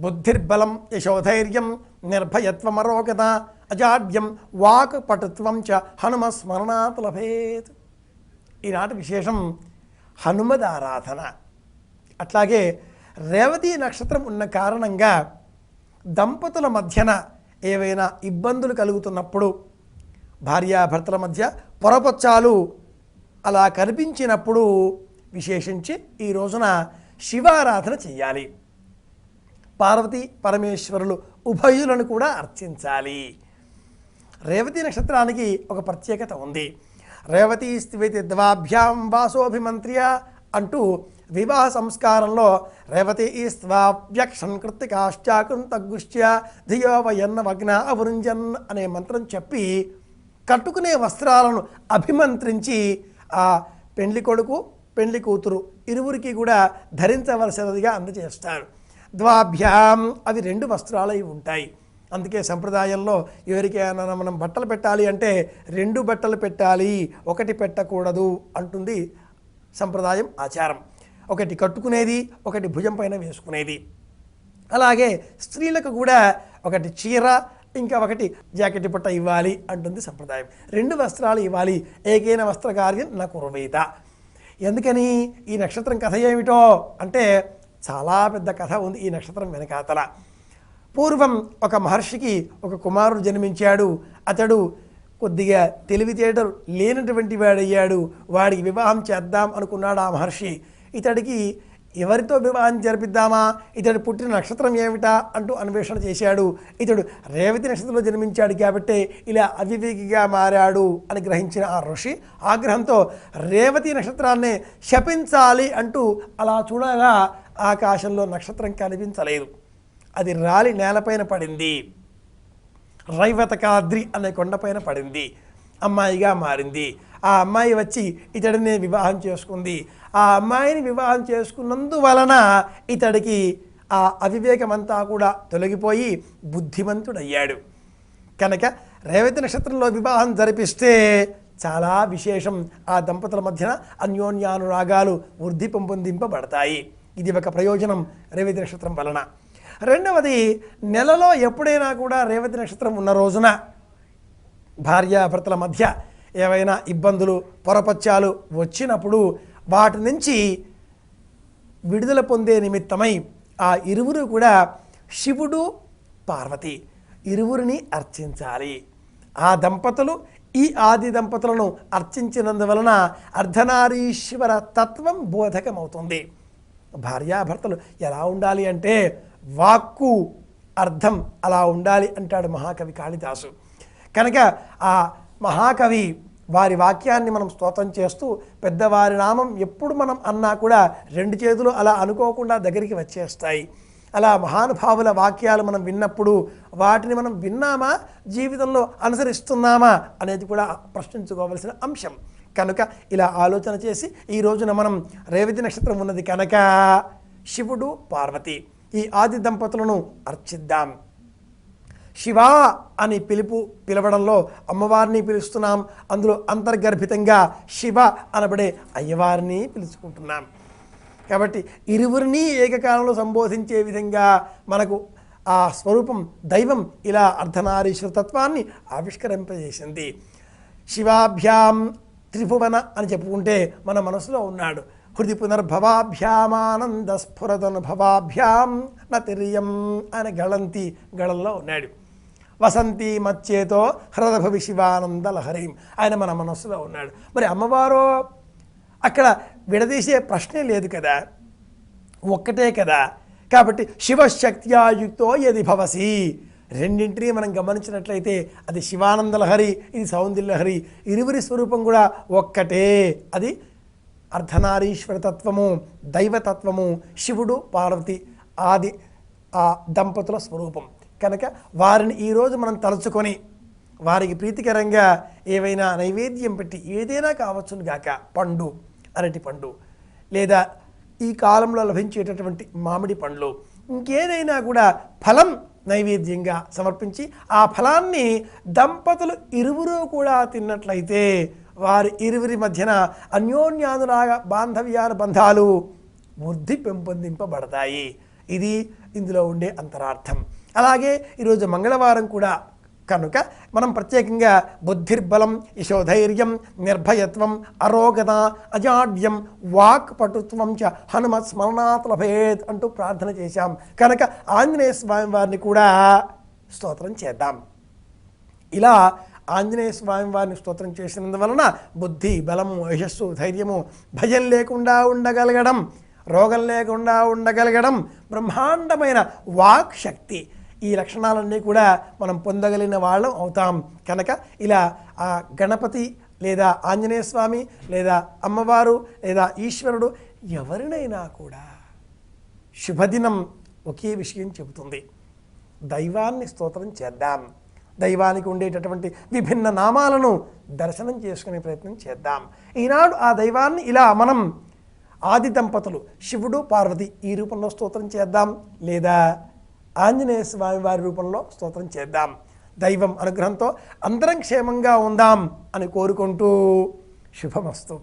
బుద్ధిర్బలం యశోధైర్యం నిర్భయత్వమరోగత అజాడ్యం walk పటుత్వం చ హనుమ స్మరణాత్ లభేత్. ఈనాటి విశేషం హనుమద్ ఆరాధన. అట్లాగే రేవతి నక్షత్రం ఉన్న కారణంగా దంపతుల మధ్యన ఏవైనా ఇబ్బందులు కలుగుతున్నప్పుడు, భార్యాభర్తల మధ్య పొరపచ్చాలు అలా కనిపించినప్పుడు విశేషించి ఈ రోజున శివారాధన చెయ్యాలి. పార్వతీ పరమేశ్వరులు ఉభయులను కూడా అర్చించాలి. రేవతి నక్షత్రానికి ఒక ప్రత్యేకత ఉంది. రేవతీ స్థివేతి ద్వాభ్యాం వాసోభిమంత్ర్య అంటూ వివాహ సంస్కారంలో రేవతి స్వావ్యక్షన్ కృత్తికాశ్చాకృంతగుశ్చ ధియో వయన్న వగ్న అవృంజన్ అనే మంత్రం చెప్పి కట్టుకునే వస్త్రాలను అభిమంత్రించి ఆ పెండ్లి కొడుకు పెండ్లి కూతురు ఇరువురికి కూడా ధరించవలసినదిగా అందజేస్తారు. ద్వాభ్యాం అవి 2 వస్త్రాలు ఉంటాయి. అందుకే సంప్రదాయంలో ఎవరికైనా మనం బట్టలు పెట్టాలి అంటే 2 బట్టలు పెట్టాలి, ఒకటి పెట్టకూడదు అంటుంది సంప్రదాయం, ఆచారం. ఒకటి కట్టుకునేది, ఒకటి భుజం పైన వేసుకునేది. అలాగే స్త్రీలకు కూడా ఒకటి చీర, ఇంకా ఒకటి జాకెట్ పట్ట ఇవ్వాలి అంటుంది సంప్రదాయం. 2 వస్త్రాలు ఇవ్వాలి. ఏకైన వస్త్రకార్యం నా కుర్వేత. ఎందుకని? ఈ నక్షత్రం కథ ఏమిటో అంటే చాలా పెద్ద కథ ఉంది ఈ నక్షత్రం వెనకాతల. పూర్వం ఒక మహర్షికి ఒక కుమారుడు జన్మించాడు. అతడు కొద్దిగా తెలివితేటలు లేనటువంటి వాడయ్యాడు. వాడికి వివాహం చేద్దాం అనుకున్నాడు ఆ మహర్షి. ఇతడికి ఎవరితో వివాహం జరిపిద్దామా, ఇతడు పుట్టిన నక్షత్రం ఏమిటా అంటూ అన్వేషణ చేశాడు. ఇతడు రేవతి నక్షత్రంలో జన్మించాడు కాబట్టి ఇలా అవివేకిగా మారాడు అని గ్రహించిన ఆ ఋషి ఆగ్రహంతో రేవతి నక్షత్రాన్ని శపించాలి అంటూ అలా చూడగా ఆకాశంలో నక్షత్రం కనిపించలేదు. అది రాలి నేలపైన పడింది. రైవతకాద్రి అనే కొండపైన పడింది. అమ్మాయిగా మారింది. ఆ అమ్మాయి వచ్చి ఇతడిని వివాహం చేసుకుంది. ఆ అమ్మాయిని వివాహం చేసుకున్నందువలన ఇతడికి ఆ అవివేకమంతా కూడా తొలగిపోయి బుద్ధిమంతుడయ్యాడు. కనుక రేవతి నక్షత్రంలో వివాహం జరిపిస్తే చాలా విశేషం. ఆ దంపతుల మధ్యన అన్యోన్యానురాగాలు వృద్ధి పెంపొందింపబడతాయి. ఇది ఒక ప్రయోజనం రేవతి నక్షత్రం వలన. రెండవది, నెలలో ఎప్పుడైనా కూడా రేవతి నక్షత్రం ఉన్న రోజున భార్యాభర్తల మధ్య ఏవైనా ఇబ్బందులు పొరపచ్చాలు వచ్చినప్పుడు వాటి నుంచి విడుదల పొందే నిమిత్తమై ఆ ఇరువురు కూడా శివుడు పార్వతి ఇరువురిని అర్చించాలి. ఆ దంపతులు ఈ ఆది దంపతులను అర్చించినందువలన అర్ధనారీశ్వర తత్వం బోధకమవుతుంది. భార్యాభర్తలు ఎలా ఉండాలి అంటే వాక్కు అర్థం అలా ఉండాలి అంటాడు మహాకవి కాళిదాసు. కనుక ఆ మహాకవి వారి వాక్యాన్ని మనం స్తోత్రం చేస్తూ పెద్దవారి నామం ఎప్పుడు మనం అన్నా కూడా 2 చేతులు అలా అనుకోకుండా దగ్గరికి వచ్చేస్తాయి. అలా మహానుభావుల వాక్యాలు మనం విన్నప్పుడు వాటిని మనం విన్నామా, జీవితంలో అనుసరిస్తున్నామా అనేది కూడా ప్రశ్నించుకోవలసిన అంశం. కనుక ఇలా ఆలోచన చేసి ఈ రోజున మనం రేవతి నక్షత్రం ఉన్నది కనుక శివుడు పార్వతి ఈ ఆది దంపతులను అర్చిద్దాం. శివ అని పిలవడంలో అమ్మవారిని పిలుస్తున్నాం. అందులో అంతర్గర్భితంగా శివ అనబడే అయ్యవారిని పిలుచుకుంటున్నాం. కాబట్టి ఇరువురిని ఏకకాలంలో సంబోధించే విధంగా మనకు ఆ స్వరూపం దైవం ఇలా అర్ధనారీశ్వర తత్వాన్ని ఆవిష్కరింపజేసింది. శివాభ్యాం త్రిభువన అని చెప్పుకుంటే మన మనసులో ఉన్నాడు. హృది పునర్భవాభ్యామానంద స్ఫురదనుభవాభ్యాం నతిర్యం అనే గళంతి గళంలో ఉన్నాడు. వసంతి మచ్చేతో హృదభవి శివానంద లహరీం ఆయన మన మనస్సులో ఉన్నాడు. మరి అమ్మవారో అక్కడ విడదీసే ప్రశ్నే లేదు కదా, ఒక్కటే కదా. కాబట్టి శివశక్త్యాయుక్తో యది భవసి రెండింటినీ మనం గమనించినట్లయితే అది శివానందలహరి, ఇది సౌందర్యలహరి. ఇరువురి స్వరూపం కూడా ఒక్కటే. అది అర్ధనారీశ్వర తత్వము, దైవతత్వము, శివుడు పార్వతి ఆది ఆ దంపతుల స్వరూపం. కనుక వారిని ఈరోజు మనం తలుచుకొని వారికి ప్రీతికరంగా ఏవైనా నైవేద్యం పెట్టి ఏదైనా కావచ్చును గాక, పండు, అరటి పండు, లేదా ఈ కాలంలో లభించేటటువంటి మామిడి పండ్లు, ఇంకేదైనా కూడా ఫలం నైవేద్యంగా సమర్పించి ఆ ఫలాన్ని దంపతులు ఇరువురు కూడా తిన్నట్లయితే వారి ఇరువురి మధ్యన అన్యోన్యానురాగ బాంధవ్యానుబంధాలు వృద్ధి పెంపొందింపబడతాయి. ఇది ఇందులో ఉండే అంతరార్థం. అలాగే ఈరోజు మంగళవారం కూడా కనుక మనం ప్రత్యేకంగా బుద్ధిర్బలం, యశోధైర్యం, నిర్భయత్వం, అరోగత, అజాడ్యం, వాక్ పటుత్వం చ హనుమత్ స్మరణాత్ లభేత్ అంటూ ప్రార్థన చేశాం కనుక ఆంజనేయ స్వామి వారిని కూడా స్తోత్రం చేద్దాం. ఇలా ఆంజనేయ స్వామి వారిని స్తోత్రం చేసినందువలన బుద్ధి, బలము, యశస్సు, ధైర్యము, భయం లేకుండా ఉండగలగడం, రోగం లేకుండా ఉండగలగడం, బ్రహ్మాండమైన వాక్ శక్తి, ఈ లక్షణాలన్నీ కూడా మనం పొందగలిగిన వాళ్ళం అవుతాం కనుక ఇలా ఆ గణపతి లేదా ఆంజనేయ స్వామి లేదా అమ్మవారు లేదా ఈశ్వరుడు ఎవరినైనా కూడా శుభదినం ఒకే విషయం చెబుతుంది, దైవాన్ని స్తోత్రం చేద్దాం. దైవానికి ఉండేటటువంటి విభిన్న నామాలను దర్శనం చేసుకునే ప్రయత్నం చేద్దాం. ఈనాడు ఆ దైవాన్ని ఇలా మనం ఆది దంపతులు శివుడు, పార్వతి ఈ రూపంలో స్తోత్రం చేద్దాం, లేదా ఆంజనేయ స్వామి వారి రూపంలో స్తోత్రం చేద్దాం. దైవం అనుగ్రహంతో అందరం క్షేమంగా ఉందాం అని కోరుకుంటూ శుభమస్తు.